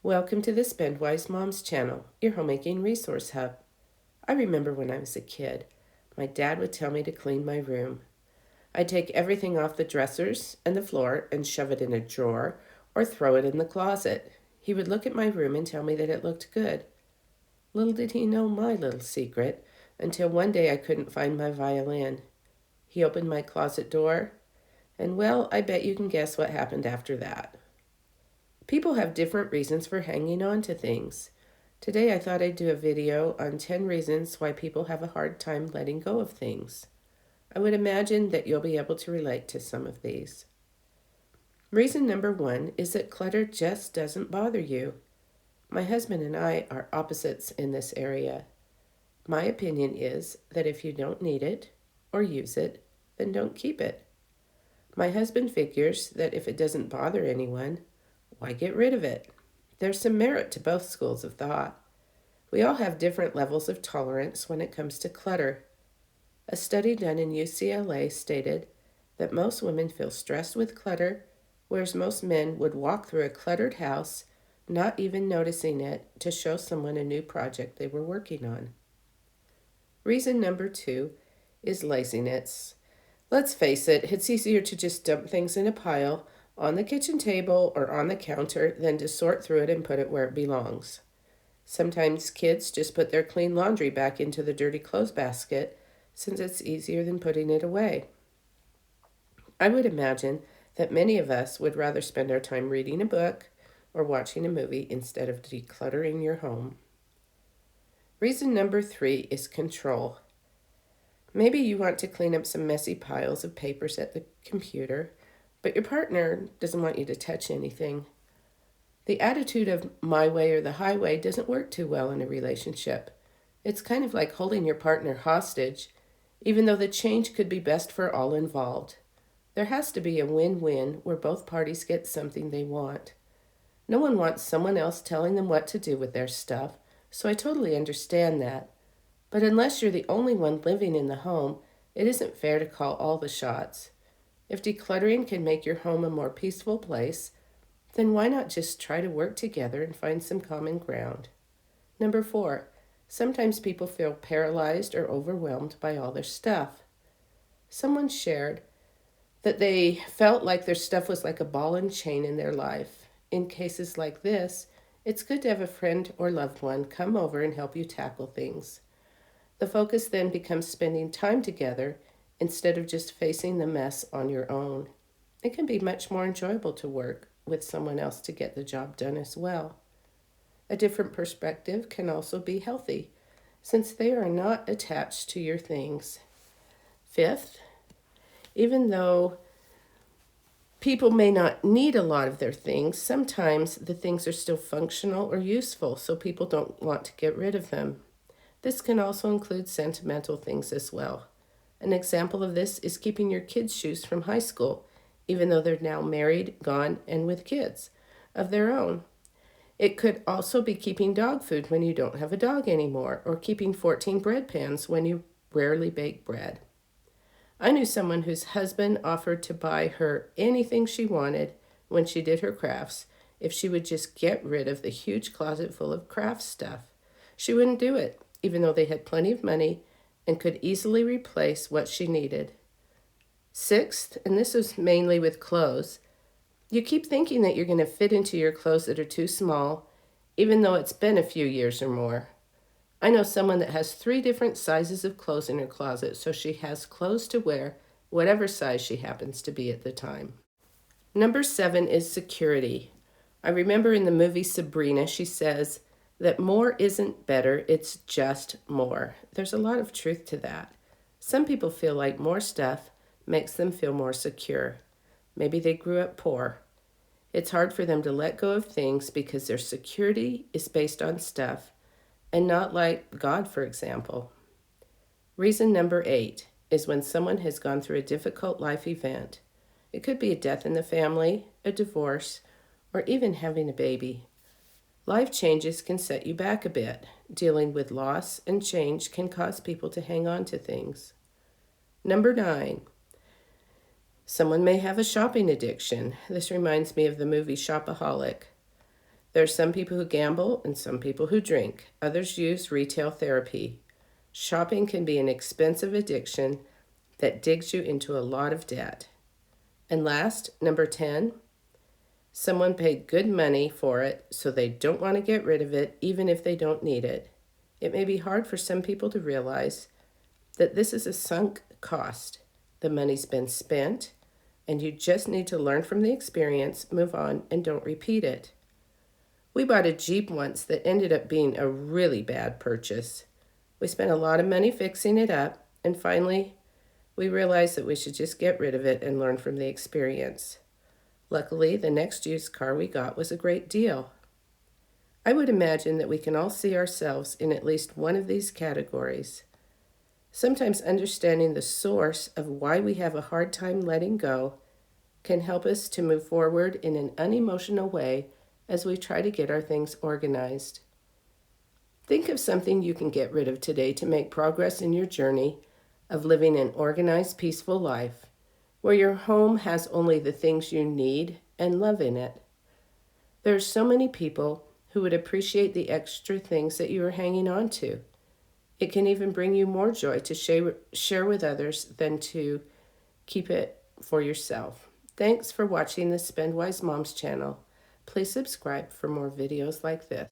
Welcome to the Spendwise Moms channel, your homemaking resource hub. I remember when I was a kid, my dad would tell me to clean my room. I'd take everything off the dressers and the floor and shove it in a drawer or throw it in the closet. He would look at my room and tell me that it looked good. Little did he know my little secret until one day I couldn't find my violin. He opened my closet door, and well, I bet you can guess what happened after that. People have different reasons for hanging on to things. Today I thought I'd do a video on 10 reasons why people have a hard time letting go of things. I would imagine that you'll be able to relate to some of these. Reason number 1 is that clutter just doesn't bother you. My husband and I are opposites in this area. My opinion is that if you don't need it or use it, then don't keep it. My husband figures that if it doesn't bother anyone, why get rid of it? There's some merit to both schools of thought. We all have different levels of tolerance when it comes to clutter. A study done in UCLA stated that most women feel stressed with clutter, whereas most men would walk through a cluttered house, not even noticing it, to show someone a new project they were working on. Reason number 2 is laziness. Let's face it, it's easier to just dump things in a pile on the kitchen table or on the counter than to sort through it and put it where it belongs. Sometimes kids just put their clean laundry back into the dirty clothes basket since it's easier than putting it away. I would imagine that many of us would rather spend our time reading a book or watching a movie instead of decluttering your home. Reason number 3 is control. Maybe you want to clean up some messy piles of papers at the computer, but your partner doesn't want you to touch anything. The attitude of my way or the highway doesn't work too well in a relationship. It's kind of like holding your partner hostage, even though the change could be best for all involved. There has to be a win-win where both parties get something they want. No one wants someone else telling them what to do with their stuff, so I totally understand that. But unless you're the only one living in the home, it isn't fair to call all the shots. If decluttering can make your home a more peaceful place, then why not just try to work together and find some common ground? Number 4, sometimes people feel paralyzed or overwhelmed by all their stuff. Someone shared that they felt like their stuff was like a ball and chain in their life. In cases like this, it's good to have a friend or loved one come over and help you tackle things. The focus then becomes spending time together instead of just facing the mess on your own. It can be much more enjoyable to work with someone else to get the job done as well. A different perspective can also be healthy, since they are not attached to your things. Fifth, even though people may not need a lot of their things, sometimes the things are still functional or useful, so people don't want to get rid of them. This can also include sentimental things as well. An example of this is keeping your kids' shoes from high school, even though they're now married, gone, and with kids of their own. It could also be keeping dog food when you don't have a dog anymore, or keeping 14 bread pans when you rarely bake bread. I knew someone whose husband offered to buy her anything she wanted when she did her crafts if she would just get rid of the huge closet full of craft stuff. She wouldn't do it, even though they had plenty of money and could easily replace what she needed. Sixth, and this is mainly with clothes, you keep thinking that you're going to fit into your clothes that are too small, even though it's been a few years or more. I know someone that has 3 different sizes of clothes in her closet, so she has clothes to wear whatever size she happens to be at the time. Number 7 is security. I remember in the movie Sabrina, she says that more isn't better, it's just more. There's a lot of truth to that. Some people feel like more stuff makes them feel more secure. Maybe they grew up poor. It's hard for them to let go of things because their security is based on stuff and not like God, for example. Reason number 8 is when someone has gone through a difficult life event. It could be a death in the family, a divorce, or even having a baby. Life changes can set you back a bit. Dealing with loss and change can cause people to hang on to things. Number 9, someone may have a shopping addiction. This reminds me of the movie Shopaholic. There are some people who gamble and some people who drink. Others use retail therapy. Shopping can be an expensive addiction that digs you into a lot of debt. And last, number 10, someone paid good money for it, so they don't want to get rid of it even if they don't need it. It may be hard for some people to realize that this is a sunk cost. The money's been spent, and you just need to learn from the experience, move on, and don't repeat it. We bought a Jeep once that ended up being a really bad purchase. We spent a lot of money fixing it up, and finally, we realized that we should just get rid of it and learn from the experience. Luckily, the next used car we got was a great deal. I would imagine that we can all see ourselves in at least one of these categories. Sometimes understanding the source of why we have a hard time letting go can help us to move forward in an unemotional way as we try to get our things organized. Think of something you can get rid of today to make progress in your journey of living an organized, peaceful life, where your home has only the things you need and love in it. There are so many people who would appreciate the extra things that you are hanging on to. It can even bring you more joy to share with others than to keep it for yourself. Thanks for watching the Spend Wise Moms channel. Please subscribe for more videos like this.